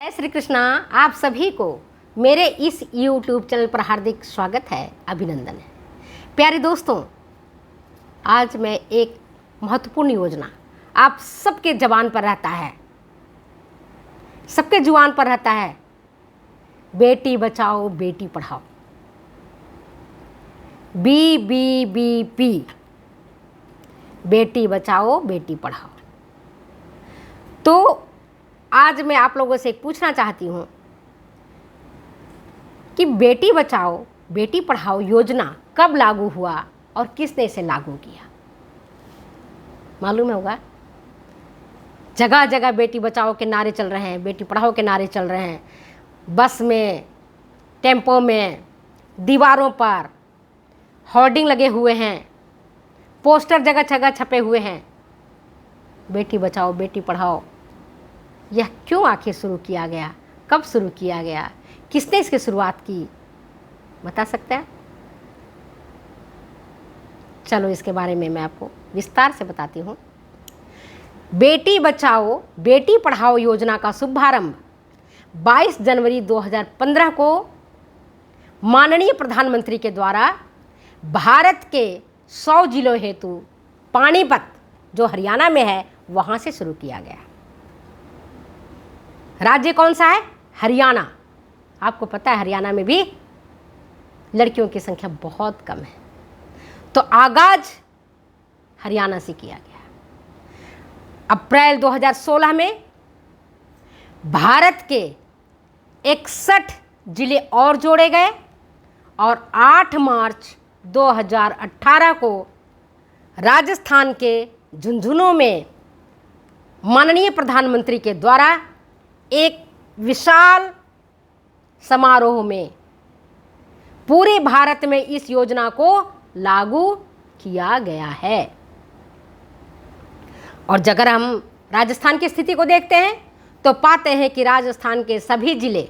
जय श्री कृष्णा। आप सभी को मेरे इस YouTube चैनल पर हार्दिक स्वागत है, अभिनंदन है। प्यारे दोस्तों, आज मैं एक महत्वपूर्ण योजना आप सबके ज़बान पर रहता है, सबके जुबान पर रहता है, बेटी बचाओ बेटी पढ़ाओ, BBBP, बेटी बचाओ बेटी पढ़ाओ। तो आज मैं आप लोगों से पूछना चाहती हूँ कि बेटी बचाओ बेटी पढ़ाओ योजना कब लागू हुआ और किसने इसे लागू किया। मालूम होगा, जगह जगह बेटी बचाओ के नारे चल रहे हैं, बेटी पढ़ाओ के नारे चल रहे हैं। बस में, टेम्पो में, दीवारों पर होर्डिंग लगे हुए हैं, पोस्टर जगह जगह छपे हुए हैं, बेटी बचाओ बेटी पढ़ाओ। यह क्यों आखिर शुरू किया गया, कब शुरू किया गया, किसने इसकी शुरुआत की, बता सकते हैं? चलो इसके बारे में मैं आपको विस्तार से बताती हूँ। बेटी बचाओ बेटी पढ़ाओ योजना का शुभारंभ 22 जनवरी 2015 को माननीय प्रधानमंत्री के द्वारा भारत के 100 जिलों हेतु पानीपत, जो हरियाणा में है, वहाँ से शुरू किया गया। राज्य कौन सा है? हरियाणा। आपको पता है हरियाणा में भी लड़कियों की संख्या बहुत कम है, तो आगाज हरियाणा से किया गया। अप्रैल 2016 में भारत के 61 जिले और जोड़े गए और 8 मार्च 2018 को राजस्थान के झुंझुनू में माननीय प्रधानमंत्री के द्वारा एक विशाल समारोह में पूरे भारत में इस योजना को लागू किया गया है। और अगर हम राजस्थान की स्थिति को देखते हैं तो पाते हैं कि राजस्थान के सभी जिले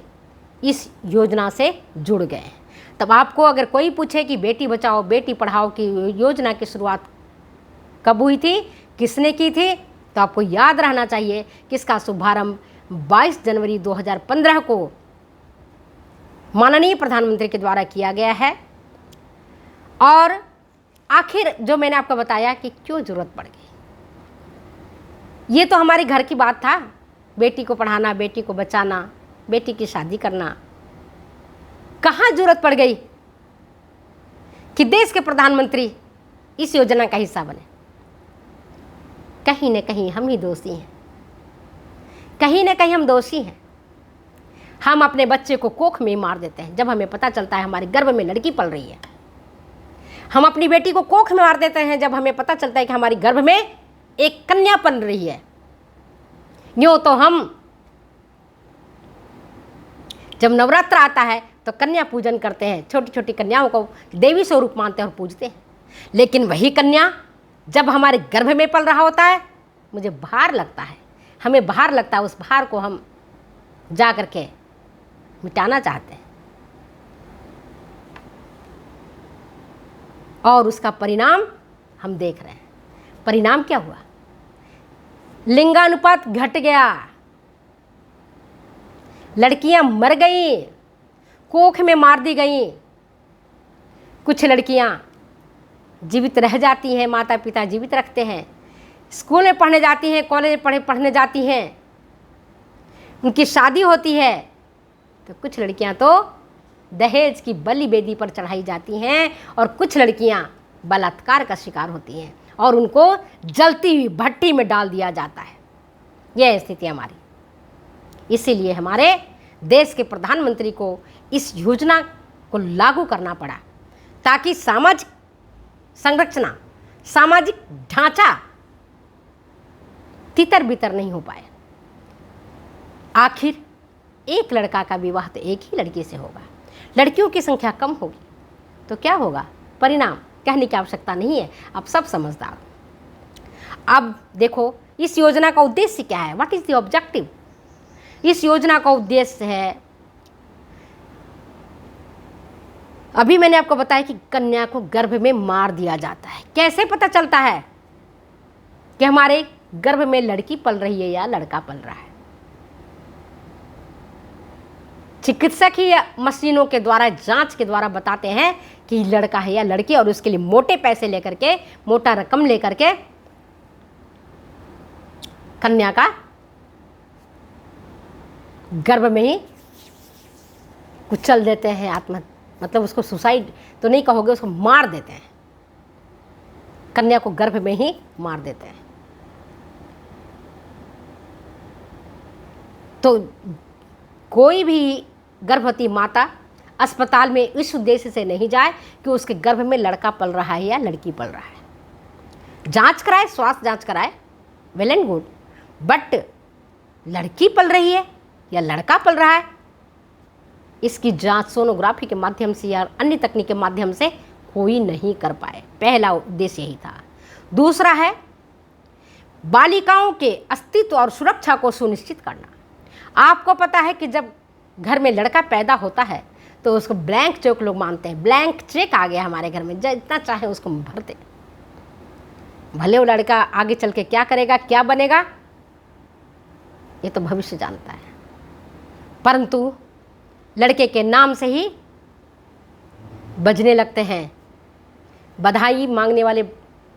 इस योजना से जुड़ गए हैं। तब आपको अगर कोई पूछे कि बेटी बचाओ बेटी पढ़ाओ की योजना की शुरुआत कब हुई थी, किसने की थी, तो आपको याद रहना चाहिए कि इसका शुभारंभ 22 जनवरी 2015 को माननीय प्रधानमंत्री के द्वारा किया गया है। और आखिर जो मैंने आपको बताया कि क्यों ज़रूरत पड़ गई, ये तो हमारे घर की बात था, बेटी को पढ़ाना, बेटी को बचाना, बेटी की शादी करना। कहाँ ज़रूरत पड़ गई कि देश के प्रधानमंत्री इस योजना का हिस्सा बने? कहीं न कहीं हम ही दोषी हैं, कहीं न कहीं हम दोषी हैं। हम अपने बच्चे को कोख में मार देते हैं जब हमें पता चलता है हमारे गर्भ में लड़की पल रही है। हम अपनी बेटी को कोख में मार देते हैं जब हमें पता चलता है कि हमारी गर्भ में एक कन्या पल रही है। यूँ तो हम जब नवरात्र आता है तो कन्या पूजन करते हैं, छोटी छोटी कन्याओं को देवी स्वरूप मानते हैं और पूजते हैं। लेकिन वही कन्या जब हमारे गर्भ में पल रहा होता है, मुझे भार लगता है, हमें भार लगता है, उस भार को हम जा कर के मिटाना चाहते हैं। और उसका परिणाम हम देख रहे हैं। परिणाम क्या हुआ? लिंगानुपात घट गया, लड़कियां मर गईं, कोख में मार दी गईं। कुछ लड़कियां जीवित रह जाती हैं, माता पिता जीवित रखते हैं, स्कूल में पढ़ने जाती हैं, कॉलेज पढ़ने जाती हैं, उनकी शादी होती है। तो कुछ लड़कियां तो दहेज की बलि बेदी पर चढ़ाई जाती हैं और कुछ लड़कियां बलात्कार का शिकार होती हैं और उनको जलती हुई भट्टी में डाल दिया जाता है। यह स्थिति हमारी। इसीलिए हमारे देश के प्रधानमंत्री को इस योजना को लागू करना पड़ा ताकि सामाजिक संरचना, सामाजिक ढांचा तितर बितर नहीं हो पाए। आखिर एक लड़का का विवाह तो एक ही लड़की से होगा, लड़कियों की संख्या कम होगी तो क्या होगा? परिणाम कहने की आवश्यकता नहीं है, आप सब समझदार। अब देखो इस योजना का उद्देश्य क्या है, व्हाट इज द ऑब्जेक्टिव? इस योजना का उद्देश्य है, अभी मैंने आपको बताया कि कन्या को गर्भ में मार दिया जाता है। कैसे पता चलता है कि हमारे गर्भ में लड़की पल रही है या लड़का पल रहा है? चिकित्सक ही मशीनों के द्वारा, जांच के द्वारा बताते हैं कि लड़का है या लड़की, और उसके लिए मोटे पैसे लेकर के, मोटा रकम लेकर के कन्या का गर्भ में ही कुचल देते हैं, मतलब उसको सुसाइड तो नहीं कहोगे, उसको मार देते हैं, कन्या को गर्भ में ही मार देते हैं। तो कोई भी गर्भवती माता अस्पताल में इस उद्देश्य से नहीं जाए कि उसके गर्भ में लड़का पल रहा है या लड़की पल रहा है। जांच कराए, स्वास्थ्य जांच कराए, वेल एंड गुड, बट लड़की पल रही है या लड़का पल रहा है, इसकी जांच सोनोग्राफी के माध्यम से या अन्य तकनीक के माध्यम से कोई नहीं कर पाए। पहला उद्देश्य यही था। दूसरा है बालिकाओं के अस्तित्व और सुरक्षा को सुनिश्चित करना। आपको पता है कि जब घर में लड़का पैदा होता है तो उसको ब्लैंक चेक लोग मानते हैं, ब्लैंक चेक आ गया हमारे घर में, जितना चाहे उसको भर दे, भले वो लड़का आगे चल के क्या करेगा, क्या बनेगा, ये तो भविष्य जानता है, परंतु लड़के के नाम से ही बजने लगते हैं, बधाई मांगने वाले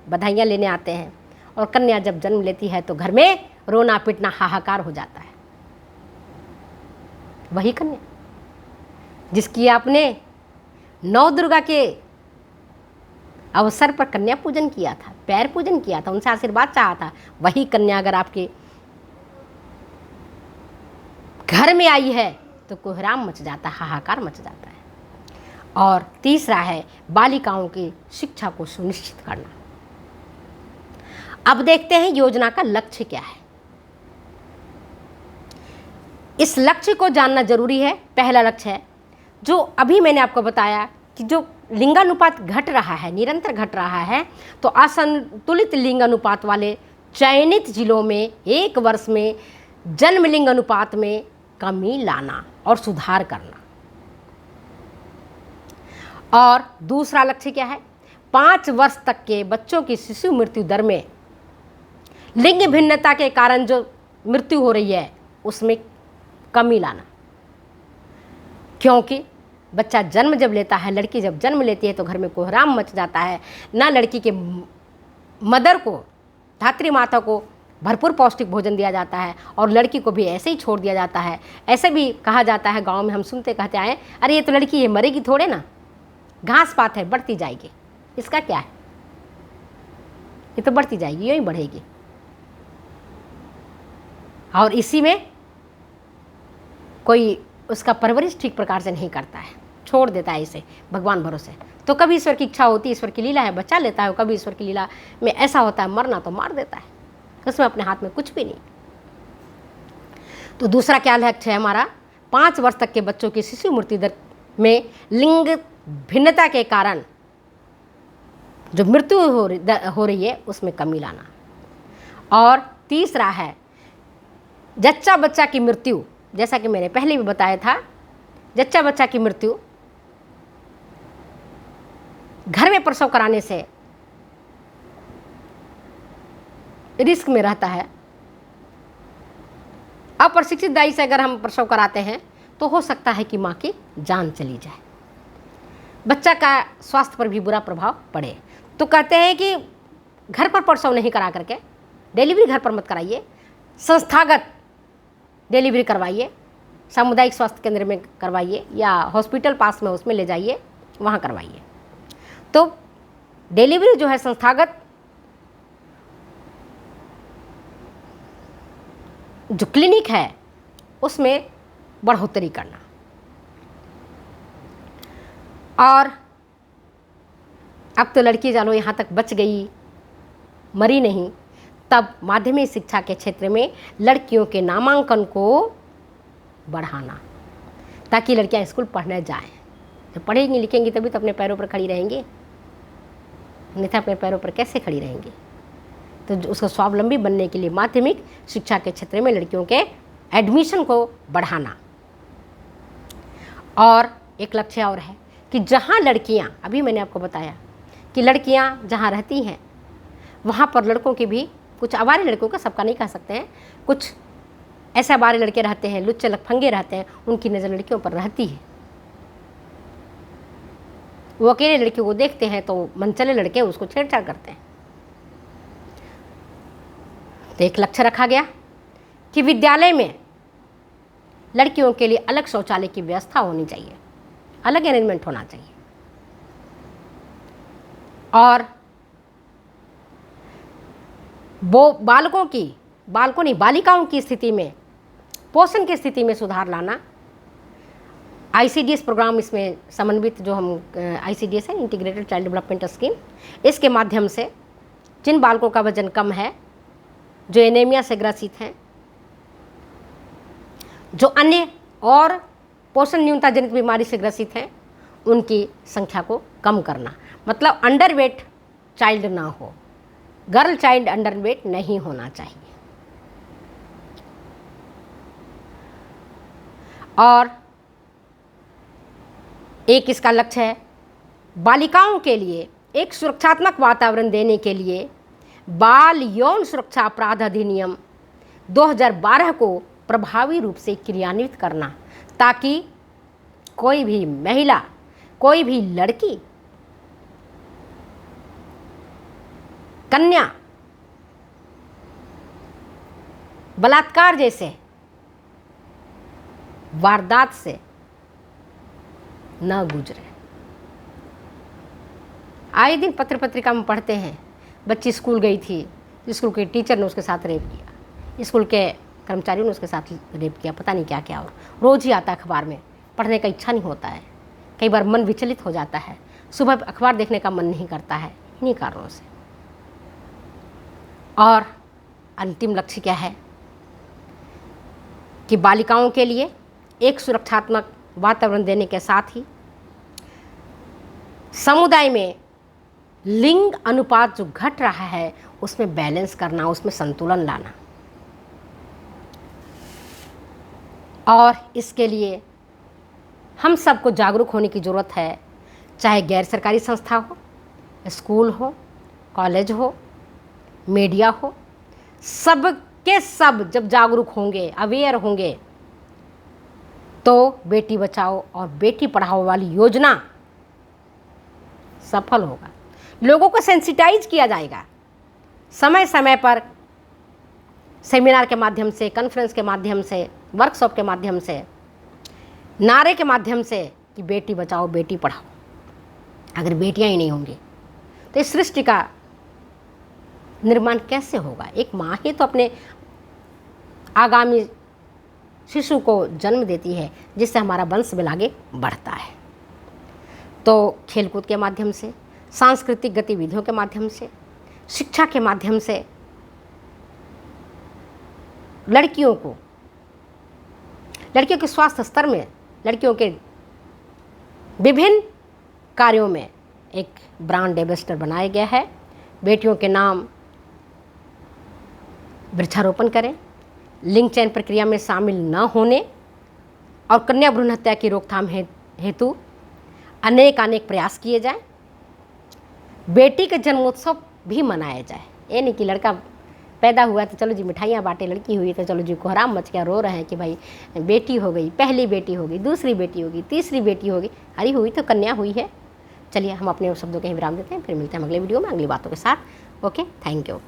बधाइयाँ लेने आते हैं, और कन्या जब जन्म लेती है तो घर में रोना पीटना हाहाकार हो जाता है। वही कन्या जिसकी आपने नौ दुर्गा के अवसर पर कन्या पूजन किया था, पैर पूजन किया था, उनसे आशीर्वाद चाहा था, वही कन्या अगर आपके घर में आई है तो कोहराम मच जाता है, हाहाकार मच जाता है। और तीसरा है बालिकाओं की शिक्षा को सुनिश्चित करना। अब देखते हैं योजना का लक्ष्य क्या है। इस लक्ष्य को जानना जरूरी है। पहला लक्ष्य है जो अभी मैंने आपको बताया कि जो लिंगानुपात घट रहा है, निरंतर घट रहा है, तो असंतुलित लिंगानुपात वाले चयनित जिलों में 1 वर्ष में जन्म लिंग अनुपात में कमी लाना और सुधार करना। और दूसरा लक्ष्य क्या है, 5 वर्ष तक के बच्चों की शिशु मृत्यु दर में लिंग भिन्नता के कारण जो मृत्यु हो रही है उसमें कमी लाना। क्योंकि बच्चा जन्म जब लेता है, लड़की जब जन्म लेती है तो घर में कोहराम मच जाता है। ना लड़की के मदर को, धात्री माता को भरपूर पौष्टिक भोजन दिया जाता है, और लड़की को भी ऐसे ही छोड़ दिया जाता है। ऐसे भी कहा जाता है, गांव में हम सुनते कहते आए, अरे ये तो लड़की है, मरेगी थोड़े ना, घास पात है, बढ़ती जाएगी, इसका क्या है, ये तो बढ़ती जाएगी, यूँ ही बढ़ेगी। और इसी में कोई उसका परवरिश ठीक प्रकार से नहीं करता है, छोड़ देता है इसे भगवान भरोसे। तो कभी ईश्वर की इच्छा होती है, ईश्वर की लीला है, बचा लेता है, कभी ईश्वर की लीला में ऐसा होता है मरना तो मार देता है, उसमें अपने हाथ में कुछ भी नहीं। तो दूसरा क्या लक्ष्य है हमारा, 5 वर्ष तक के बच्चों की शिशु मृत्यु दर में लिंग भिन्नता के कारण जो मृत्यु हो रही है उसमें कमी लाना। और तीसरा है जच्चा बच्चा की मृत्यु, जैसा कि मैंने पहले भी बताया था, जच्चा बच्चा की मृत्यु घर में प्रसव कराने से रिस्क में रहता है। अप्रशिक्षित दाई से अगर हम प्रसव कराते हैं तो हो सकता है कि माँ की जान चली जाए, बच्चा का स्वास्थ्य पर भी बुरा प्रभाव पड़े। तो कहते हैं कि घर पर प्रसव नहीं करा करके, डिलीवरी घर पर मत कराइए, संस्थागत डिलीवरी करवाइए, सामुदायिक स्वास्थ्य केंद्र में करवाइए या हॉस्पिटल पास में उसमें ले जाइए, वहाँ करवाइए। तो डिलीवरी जो है संस्थागत जो क्लिनिक है उसमें बढ़ोतरी करना। और अब तो लड़की जानो यहाँ तक बच गई, मरी नहीं, तब माध्यमिक शिक्षा के क्षेत्र में लड़कियों के नामांकन को बढ़ाना ताकि लड़कियां स्कूल पढ़ने जाएं। जब पढ़ेंगी लिखेंगी तभी तो अपने पैरों पर खड़ी रहेंगी, नहीं तो अपने पैरों पर कैसे खड़ी रहेंगी। तो उसको स्वावलंबी बनने के लिए माध्यमिक शिक्षा के क्षेत्र में लड़कियों के एडमिशन को बढ़ाना। और एक लक्ष्य और है कि जहाँ लड़कियाँ, अभी मैंने आपको बताया कि लड़कियाँ जहाँ रहती हैं वहाँ पर लड़कों की भी, कुछ आवारे लड़कों का, सबका नहीं कह सकते हैं, कुछ ऐसे बारे लड़के रहते हैं, लुच्चे लफंगे रहते हैं, उनकी नज़र लड़कियों पर रहती है। वो अकेले लड़कियों को देखते हैं तो मनचले लड़के उसको छेड़छाड़ करते हैं। तो एक लक्ष्य रखा गया कि विद्यालय में लड़कियों के लिए अलग शौचालय की व्यवस्था होनी चाहिए, अलग अरेंजमेंट होना चाहिए। और वो बालिकाओं की स्थिति में, पोषण की स्थिति में सुधार लाना। ICDS प्रोग्राम इसमें समन्वित, जो हम ICDS है, इंटीग्रेटेड चाइल्ड डेवलपमेंट स्कीम, इसके माध्यम से जिन बालकों का वजन कम है, जो एनीमिया से ग्रसित हैं, जो अन्य और पोषण न्यूनता जनित बीमारी से ग्रसित हैं, उनकी संख्या को कम करना। मतलब अंडरवेट चाइल्ड ना हो, गर्ल चाइल्ड अंडरवेट नहीं होना चाहिए। और एक इसका लक्ष्य है बालिकाओं के लिए एक सुरक्षात्मक वातावरण देने के लिए बाल यौन सुरक्षा अपराध अधिनियम 2012 को प्रभावी रूप से क्रियान्वित करना, ताकि कोई भी महिला, कोई भी लड़की, कन्या बलात्कार जैसे वारदात से न गुजरे। आए दिन पत्र पत्रिका में पढ़ते हैं, बच्ची स्कूल गई थी, स्कूल के टीचर ने उसके साथ रेप किया, स्कूल के कर्मचारियों ने उसके साथ रेप किया, पता नहीं क्या क्या। और रोज़ ही आता है अखबार में, पढ़ने का इच्छा नहीं होता है, कई बार मन विचलित हो जाता है, सुबह अखबार देखने का मन नहीं करता है, इन्हीं कारणों से। और अंतिम लक्ष्य क्या है कि बालिकाओं के लिए एक सुरक्षात्मक वातावरण देने के साथ ही समुदाय में लिंग अनुपात जो घट रहा है उसमें बैलेंस करना, उसमें संतुलन लाना। और इसके लिए हम सबको जागरूक होने की ज़रूरत है, चाहे गैर सरकारी संस्था हो, स्कूल हो, कॉलेज हो, मीडिया हो, सब के सब जब जागरूक होंगे, अवेयर होंगे, तो बेटी बचाओ और बेटी पढ़ाओ वाली योजना सफल होगा। लोगों को सेंसिटाइज किया जाएगा, समय समय पर सेमिनार के माध्यम से, कॉन्फ्रेंस के माध्यम से, वर्कशॉप के माध्यम से, नारे के माध्यम से कि बेटी बचाओ बेटी पढ़ाओ। अगर बेटियां ही नहीं होंगी तो इस सृष्टि का निर्माण कैसे होगा? एक माँ ही तो अपने आगामी शिशु को जन्म देती है, जिससे हमारा वंश बिल आगे बढ़ता है। तो खेलकूद के माध्यम से, सांस्कृतिक गतिविधियों के माध्यम से, शिक्षा के माध्यम से लड़कियों के स्वास्थ्य स्तर में, लड़कियों के विभिन्न कार्यों में एक ब्रांड एम्बेसडर बनाया गया है। बेटियों के नाम वृक्षारोपण करें, लिंग चयन प्रक्रिया में शामिल न होने और कन्या भ्रूण हत्या की रोकथाम हेतु अनेक प्रयास किए जाएं। बेटी का जन्मोत्सव भी मनाया जाए। ये नहीं कि लड़का पैदा हुआ तो चलो जी मिठाइयाँ बांटे, लड़की हुई तो चलो जी कोहराम मच गया, रो रहे हैं कि भाई बेटी हो गई, पहली बेटी होगी, दूसरी बेटी होगी, तीसरी बेटी होगी। अरे हुई तो कन्या हुई है। चलिए हम अपने शब्दों के ही विराम देते हैं, फिर मिलते हैं अगले वीडियो में अगली बातों के साथ। Okay, thank you.